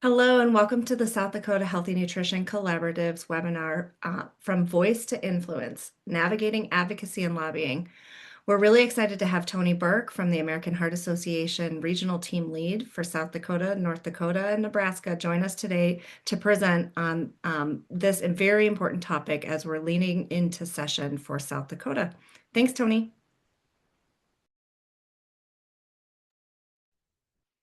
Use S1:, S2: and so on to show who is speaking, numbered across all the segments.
S1: Hello and welcome to the South Dakota Healthy Nutrition Collaborative's webinar From Voice to Influence, Navigating Advocacy and Lobbying. We're really excited to have Tony Burke from the American Heart Association Regional Team Lead for South Dakota, North Dakota, and Nebraska join us today to present on this very important topic as we're leaning into session for South Dakota. Thanks, Tony.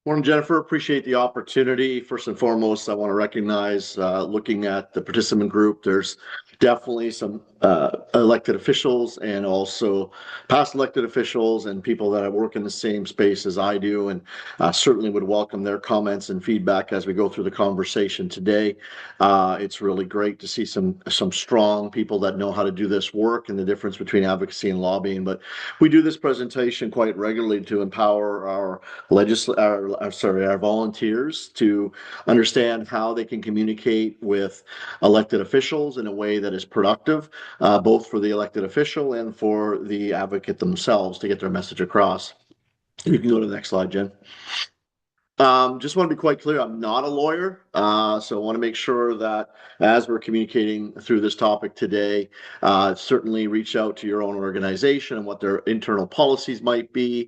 S2: Morning, Jennifer. Appreciate the opportunity. First and foremost, I want to recognize, looking at the participant group, there's definitely some elected officials and also past elected officials and people that work in the same space as I do, and certainly would welcome their comments and feedback as we go through the conversation today. It's really great to see some strong people that know how to do this work and the difference between advocacy and lobbying. But we do this presentation quite regularly to empower our our volunteers to understand how they can communicate with elected officials in a way that is productive, both for the elected official and for the advocate themselves to get their message across. You can go to the next slide, Jen. Just want to be quite clear, I'm not a lawyer, so I want to make sure that as we're communicating through this topic today, certainly reach out to your own organization and what their internal policies might be.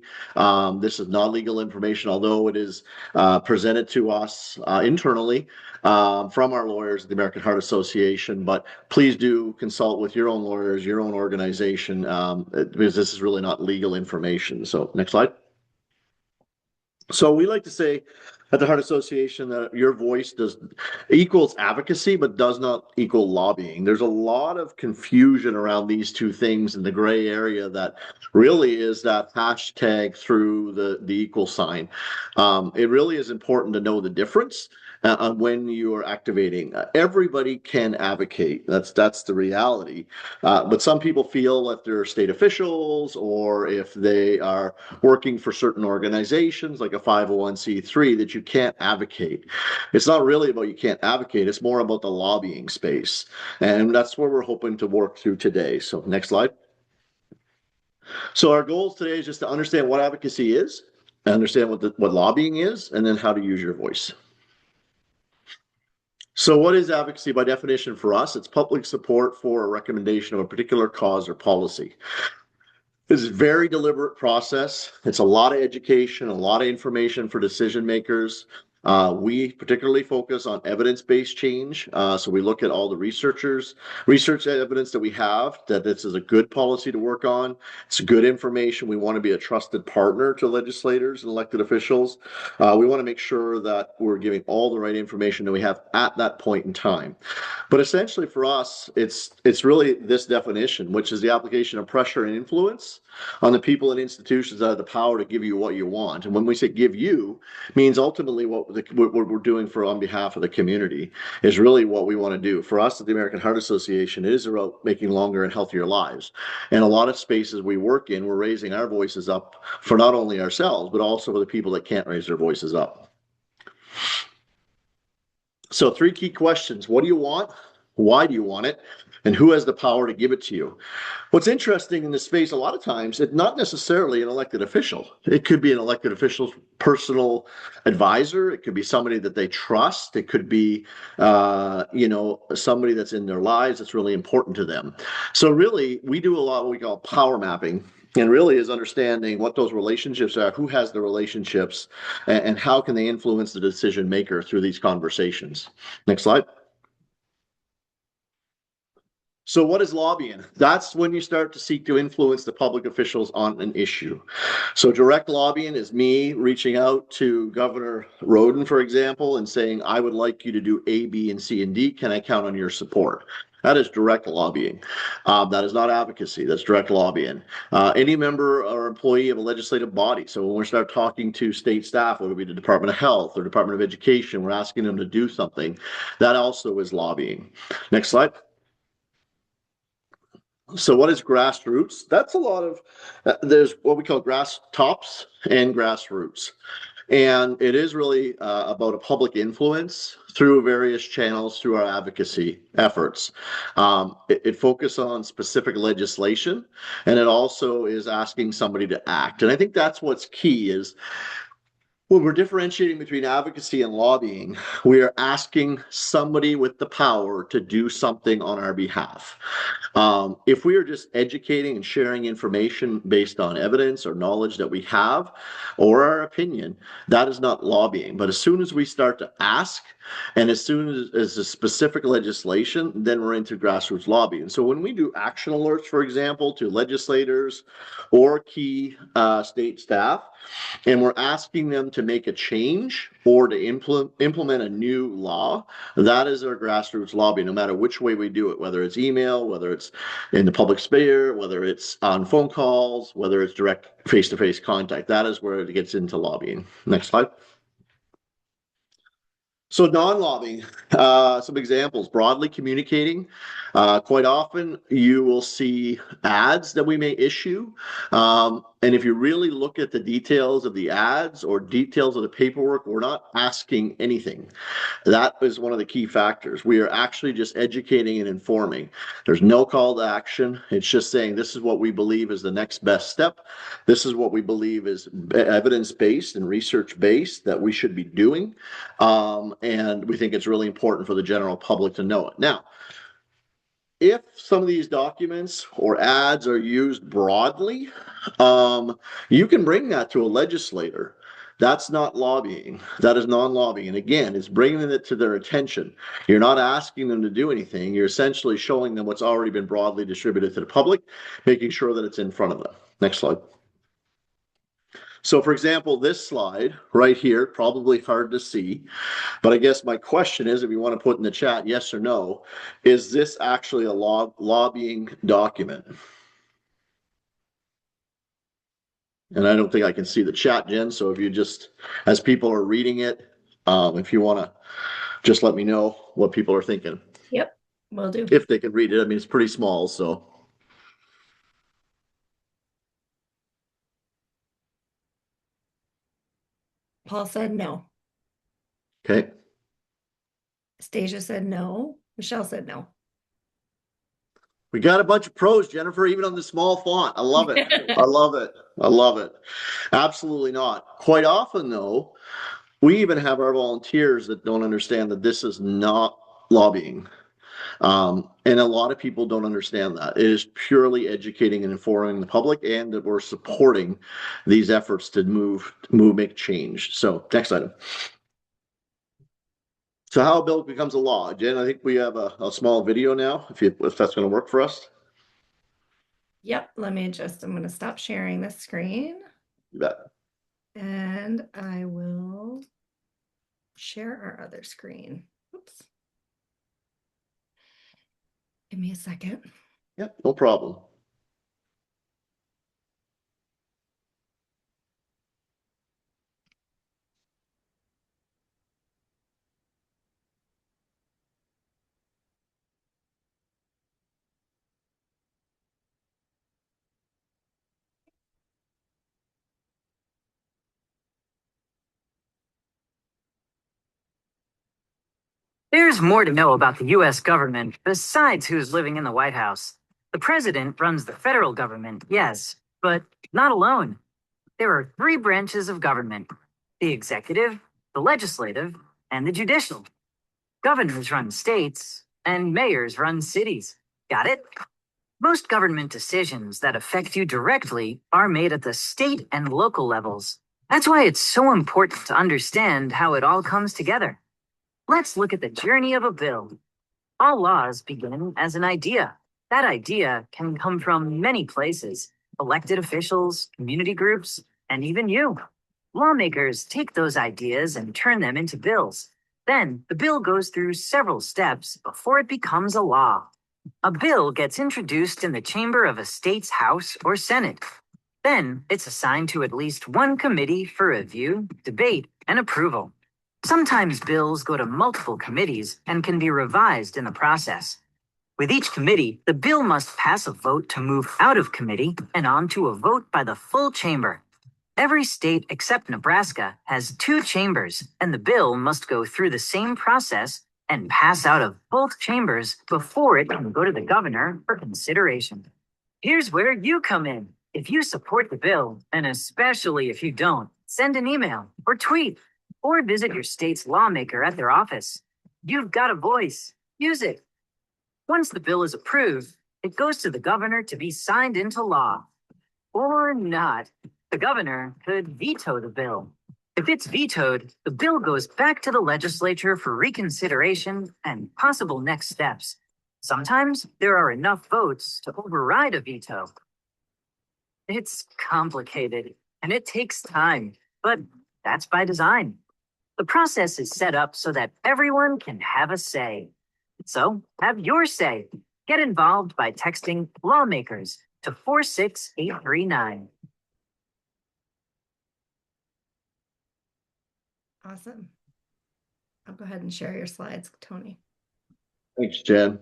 S2: This is not legal information, although it is presented to us internally from our lawyers at the American Heart Association, but please do consult with your own lawyers, your own organization, because this is really not legal information. So next slide. So we like to say at the Heart Association that your voice equals advocacy, but does not equal lobbying. There's a lot of confusion around these two things in the gray area that really is that hashtag through the equal sign. It really is important to know the difference when you are activating. Everybody can advocate. That's the reality. But some people feel that they're state officials, or if they are working for certain organizations like a 501c3, that you can't advocate. It's not really about you can't advocate. It's more about the lobbying space. And that's where we're hoping to work through today. So next slide. So our goals today is just to understand what advocacy is, understand what lobbying is, and then how to use your voice. So what is advocacy by definition for us? It's public support for a recommendation of a particular cause or policy. This is a very deliberate process. It's a lot of education, a lot of information for decision makers. We particularly focus on evidence-based change. So we look at all the research evidence that we have that this is a good policy to work on. It's good information. We want to be a trusted partner to legislators and elected officials. We want to make sure that we're giving all the right information that we have at that point in time. But essentially for us, it's really this definition, which is the application of pressure and influence on the people and institutions that have the power to give you what you want. And when we say give you, means ultimately what we're doing on behalf of the community is really what we want to do. For us at the American Heart Association, it is about making longer and healthier lives. And a lot of spaces we work in, we're raising our voices up for not only ourselves, but also for the people that can't raise their voices up. So 3 key questions. What do you want? Why do you want it? And who has the power to give it to you? What's interesting in this space, a lot of times, it's not necessarily an elected official. It could be an elected official's personal advisor. It could be somebody that they trust. It could be, somebody that's in their lives that's really important to them. So really, we do a lot of what we call power mapping. And really is understanding what those relationships are, who has the relationships, and how can they influence the decision maker through these conversations. Next slide. So what is lobbying? That's when you start to seek to influence the public officials on an issue. So direct lobbying is me reaching out to Governor Roden, for example, and saying, I would like you to do A, B, and C, and D. Can I count on your support? That is direct lobbying. That is not advocacy. That's direct lobbying. Any member or employee of a legislative body. So when we start talking to state staff, whether it be the Department of Health or Department of Education, we're asking them to do something. That also is lobbying. Next slide. So what is grassroots? That's a lot of, there's what we call grass tops and grassroots. And it is really about a public influence through various channels through our advocacy efforts. It focuses on specific legislation, and it also is asking somebody to act. And I think that's what's key is When we're differentiating between advocacy and lobbying, we are asking somebody with the power to do something on our behalf. If we are just educating and sharing information based on evidence or knowledge that we have or our opinion, that is not lobbying. But as soon as we start to ask, and as soon as a specific legislation, then we're into grassroots lobbying. So when we do action alerts, for example, to legislators or key state staff, and we're asking them to make a change or to implement a new law, that is our grassroots lobby, no matter which way we do it, whether it's email, whether it's in the public sphere, whether it's on phone calls, whether it's direct face-to-face contact. That is where it gets into lobbying. Next slide. So non-lobbying, some examples, broadly communicating. Quite often you will see ads that we may issue. And if you really look at the details of the ads or details of the paperwork, we're not asking anything. That is one of the key factors. We are actually just educating and informing. There's no call to action. It's just saying this is what we believe is the next best step. This is what we believe is evidence-based and research-based that we should be doing. And we think it's really important for the general public to know it. Now, if some of these documents or ads are used broadly, you can bring that to a legislator. That's not lobbying. That is non-lobbying. And again, it's bringing it to their attention. You're not asking them to do anything. You're essentially showing them what's already been broadly distributed to the public, making sure that it's in front of them. Next slide. So for example, this slide right here, probably hard to see, but I guess my question is, if you want to put in the chat, yes or no, is this actually a lobbying document? And I don't think I can see the chat, Jen, so if you just, as people are reading it, if you want to just let me know what people are thinking.
S1: Yep, will do.
S2: If they can read it. I mean, it's pretty small, so.
S1: Paul said no.
S2: Okay.
S1: Stasia said no. Michelle said no.
S2: We got a bunch of pros, Jennifer, even on the small font. I love it. I love it. I love it. Absolutely not. Quite often, though, we even have our volunteers that don't understand that this is not lobbying. And a lot of people don't understand that. It is purely educating and informing the public, and that we're supporting these efforts to make change. So next item. So how a bill becomes a law. Jen, I think we have a small video now, if that's going to work for us.
S1: Yep, I'm going to stop sharing this screen.
S2: You bet.
S1: And I will share our other screen. Oops. Give me a second.
S2: Yep, no problem.
S3: There's more to know about the US government besides who's living in the White House. The president runs the federal government, yes, but not alone. There are three branches of government: the executive, the legislative, and the judicial. Governors run states, and mayors run cities. Got it? Most government decisions that affect you directly are made at the state and local levels. That's why it's so important to understand how it all comes together. Let's look at the journey of a bill. All laws begin as an idea. That idea can come from many places: elected officials, community groups, and even you. Lawmakers take those ideas and turn them into bills. Then the bill goes through several steps before it becomes a law. A bill gets introduced in the chamber of a state's House or Senate. Then it's assigned to at least one committee for review, debate, and approval. Sometimes bills go to multiple committees and can be revised in the process. With each committee, the bill must pass a vote to move out of committee and on to a vote by the full chamber. Every state except Nebraska has two chambers, and the bill must go through the same process and pass out of both chambers before it can go to the governor for consideration. Here's where you come in. If you support the bill, and especially if you don't, Send an email or tweet or visit your state's lawmaker at their office. You've got a voice. Use it. Once the bill is approved, it goes to the governor to be signed into law. Or not. The governor could veto the bill. If it's vetoed, the bill goes back to the legislature for reconsideration and possible next steps. Sometimes there are enough votes to override a veto. It's complicated and it takes time, but that's by design. The process is set up so that everyone can have a say. So have your say. Get involved by texting lawmakers to 46839.
S1: Awesome. I'll go ahead and share your slides, Tony.
S2: Thanks, Jen.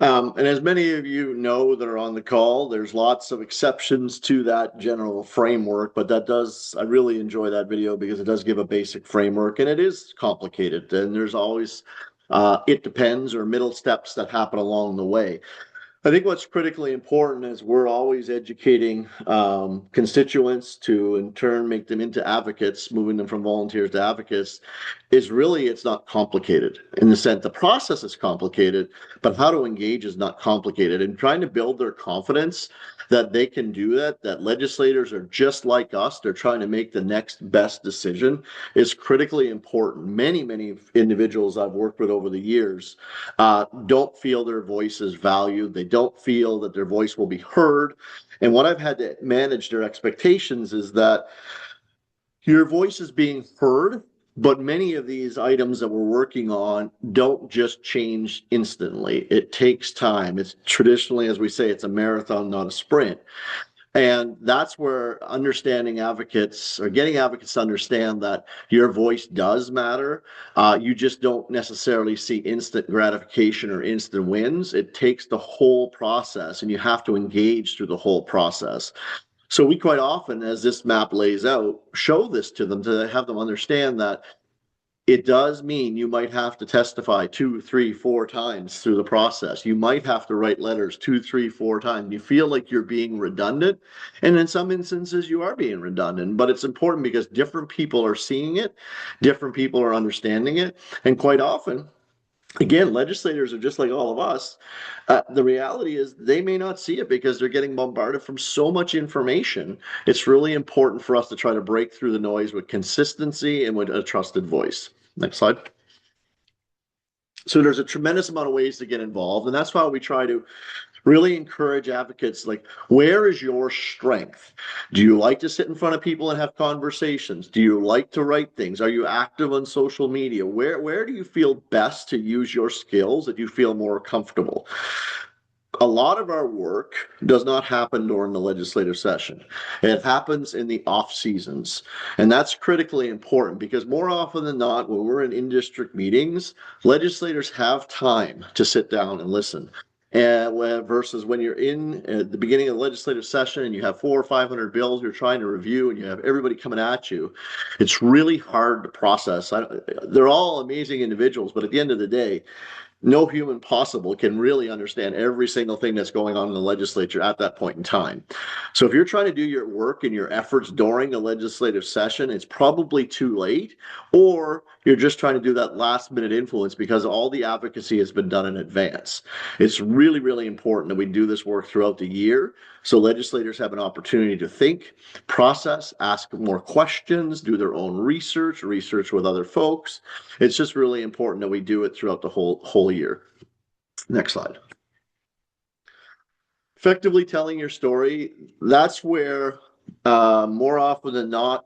S2: And as many of you know that are on the call, there's lots of exceptions to that general framework, but I really enjoy that video because it does give a basic framework and it is complicated. And there's always, it depends or middle steps that happen along the way. I think what's critically important is we're always educating constituents to in turn make them into advocates, moving them from volunteers to advocates, is really it's not complicated in the sense the process is complicated, but how to engage is not complicated. And trying to build their confidence that they can do that legislators are just like us, they're trying to make the next best decision is critically important. Many individuals I've worked with over the years don't feel their voice is valued. They don't feel that their voice will be heard. And what I've had to manage their expectations is that your voice is being heard, but many of these items that we're working on don't just change instantly. It takes time. It's traditionally, as we say, it's a marathon, not a sprint. And that's where understanding advocates or getting advocates to understand that your voice does matter. You just don't necessarily see instant gratification or instant wins. It takes the whole process and you have to engage through the whole process. So we quite often, as this map lays out, show this to them to have them understand that it does mean you might have to testify 2, 3, 4 times through the process. You might have to write letters 2, 3, 4 times. You feel like you're being redundant. And in some instances, you are being redundant. But it's important because different people are seeing it, different people are understanding it. And quite often, again, legislators are just like all of us. The reality is they may not see it because they're getting bombarded from so much information. It's really important for us to try to break through the noise with consistency and with a trusted voice. Next slide. So there's a tremendous amount of ways to get involved, and that's why we try to really encourage advocates like, where is your strength? Do you like to sit in front of people and have conversations? Do you like to write things? Are you active on social media? Where do you feel best to use your skills that you feel more comfortable? A lot of our work does not happen during the legislative session. It happens in the off seasons. And that's critically important because more often than not, when we're in district meetings, legislators have time to sit down and listen. And versus when you're in at the beginning of the legislative session and you have 400 or 500 bills you're trying to review and you have everybody coming at you, it's really hard to process. They're all amazing individuals, but at the end of the day, no human possible can really understand every single thing that's going on in the legislature at that point in time. So if you're trying to do your work and your efforts during the legislative session, it's probably too late, or you're just trying to do that last minute influence because all the advocacy has been done in advance. It's really, really important that we do this work throughout the year so legislators have an opportunity to think, process, ask more questions, do their own research with other folks. It's just really important that we do it throughout the whole year. Next slide. Effectively telling your story, that's where more often than not,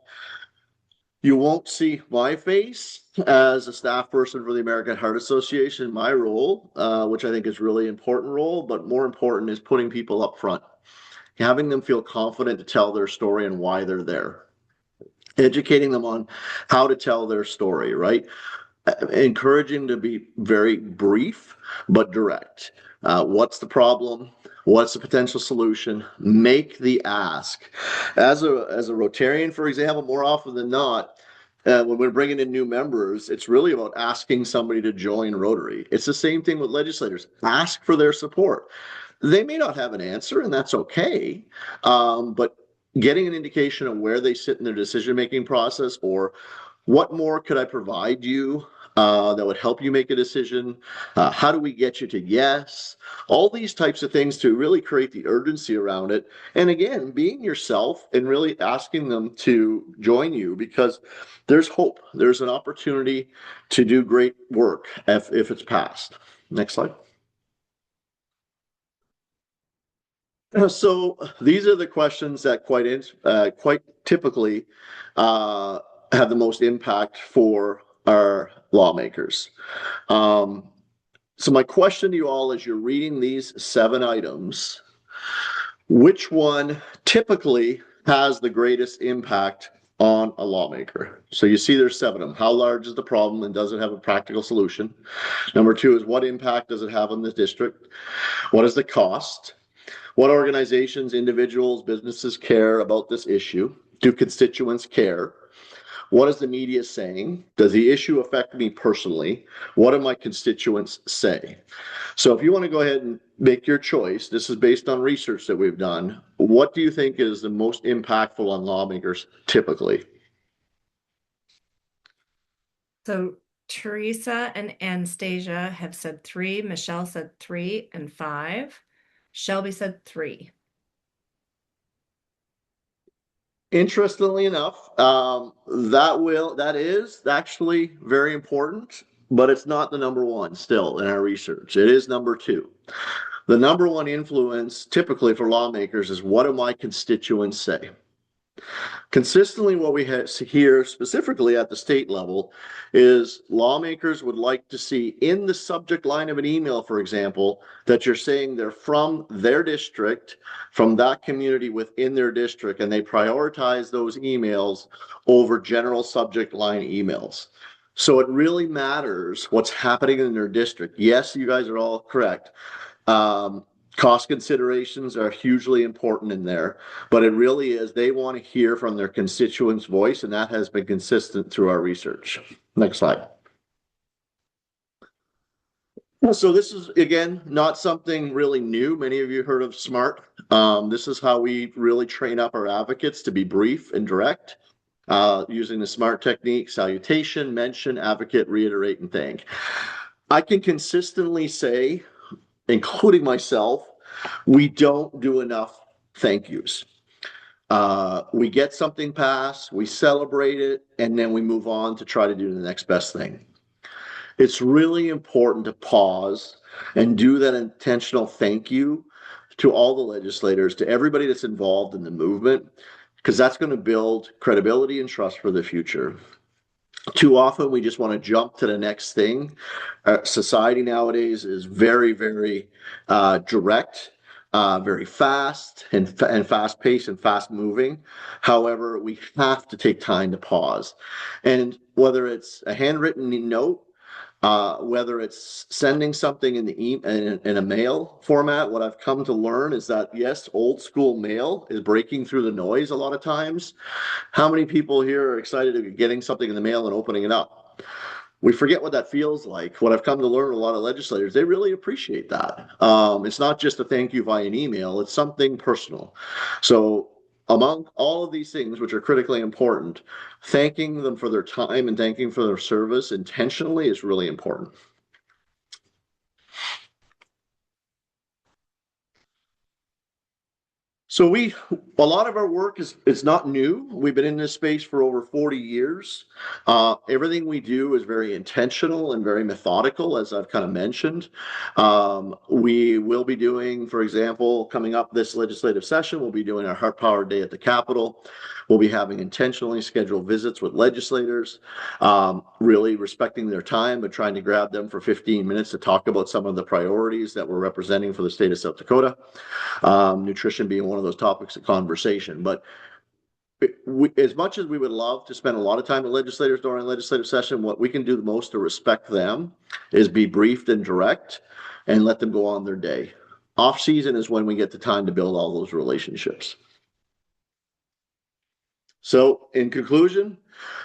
S2: you won't see my face as a staff person for the American Heart Association. My role, which I think is really important role, but more important is putting people up front, having them feel confident to tell their story and why they're there, educating them on how to tell their story, right? Encouraging to be very brief but direct. What's the problem? What's the potential solution? Make the ask. As a Rotarian, for example, more often than not, when we're bringing in new members, it's really about asking somebody to join Rotary. It's the same thing with legislators. Ask for their support. They may not have an answer, and that's okay. But getting an indication of where they sit in their decision-making process, or what more could I provide you that would help you make a decision? How do we get you to yes? All these types of things to really create the urgency around it. And again, being yourself and really asking them to join you, because there's hope. There's an opportunity to do great work if it's passed. Next slide. So these are the questions that quite typically uh, have the most impact for our lawmakers. Um, so my question to you all, as you're reading these 7 items, which one typically has the greatest impact on a lawmaker? So you see there's 7 of them. How large is the problem and does it have a practical solution? Number 2 is, what impact does it have on the district? What is the cost? What organizations, individuals, businesses care about this issue? Do constituents care? What is the media saying? Does the issue affect me personally? What do my constituents say? So if you want to go ahead and make your choice, this is based on research that we've done. What do you think is the most impactful on lawmakers typically?
S1: So Teresa and Anastasia have said 3. Michelle said 3 and 5. Shelby said 3.
S2: Interestingly enough, that is actually very important, but it's not the number one still in our research. It is number 2. The number one influence typically for lawmakers is, what do my constituents say? Consistently, what we hear specifically at the state level is lawmakers would like to see in the subject line of an email, for example, that you're saying they're from their district, from that community within their district, and they prioritize those emails over general subject line emails. So it really matters what's happening in their district. Yes, you guys are all correct. Cost considerations are hugely important in there, but it really is, they want to hear from their constituents' voice, and that has been consistent through our research. Next slide. So this is, again, not something really new. Many of you heard of SMART. This is how we really train up our advocates to be brief and direct, using the SMART technique: salutation, mention, advocate, reiterate, and thank. I can consistently say, including myself, we don't do enough thank yous. We get something passed, we celebrate it, and then we move on to try to do the next best thing. It's really important to pause and do that intentional thank you to all the legislators, to everybody that's involved in the movement, because that's going to build credibility and trust for the future. Too often we just want to jump to the next thing. Society nowadays is very, very direct, very fast and fast paced and fast moving. However, we have to take time to pause. And whether it's a handwritten note, whether it's sending something in a mail format, what I've come to learn is that, yes, old school mail is breaking through the noise a lot of times. How many people here are excited to be getting something in the mail and opening it up? We forget what that feels like. What I've come to learn, a lot of legislators, they really appreciate that. It's not just a thank you via an email, it's something personal. So among all of these things, which are critically important, thanking them for their time and thanking for their service intentionally is really important. So a lot of our work is not new. We've been in this space for over 40 years. Everything we do is very intentional and very methodical, as I've kind of mentioned. We will be doing, for example, coming up this legislative session, we'll be doing our Heart Power Day at the Capitol. We'll be having intentionally scheduled visits with legislators, really respecting their time, but trying to grab them for 15 minutes to talk about some of the priorities that we're representing for the state of South Dakota. Nutrition being one of those topics of conversation. But as much as we would love to spend a lot of time with legislators during a legislative session, what we can do the most to respect them is be brief and direct and let them go on their day. Off season is when we get the time to build all those relationships. So, in conclusion,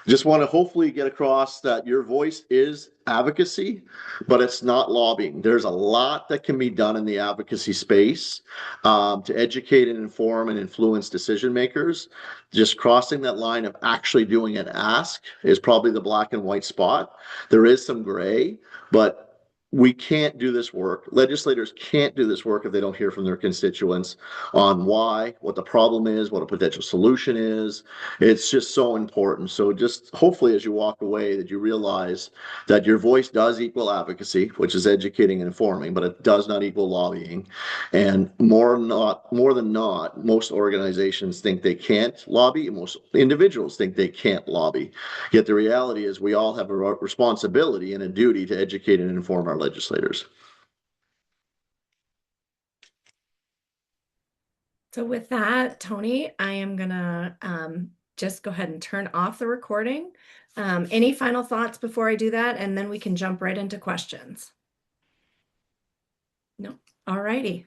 S2: just want to hopefully get across that your voice is advocacy, but it's not lobbying. There's a lot that can be done in the advocacy space to educate and inform and influence decision makers. Just crossing that line of actually doing an ask is probably the black and white spot. There is some gray, but we can't do this work. Legislators can't do this work if they don't hear from their constituents on why, what the problem is, what a potential solution is. It's just so important. So just hopefully as you walk away that you realize that your voice does equal advocacy, which is educating and informing, but it does not equal lobbying. And more than not, most organizations think they can't lobby, and most individuals think they can't lobby. Yet the reality is we all have a responsibility and a duty to educate and inform our legislators.
S1: So with that, Tony, I am gonna just go ahead and turn off the recording. Any final thoughts before I do that? And then we can jump right into questions. No. All righty.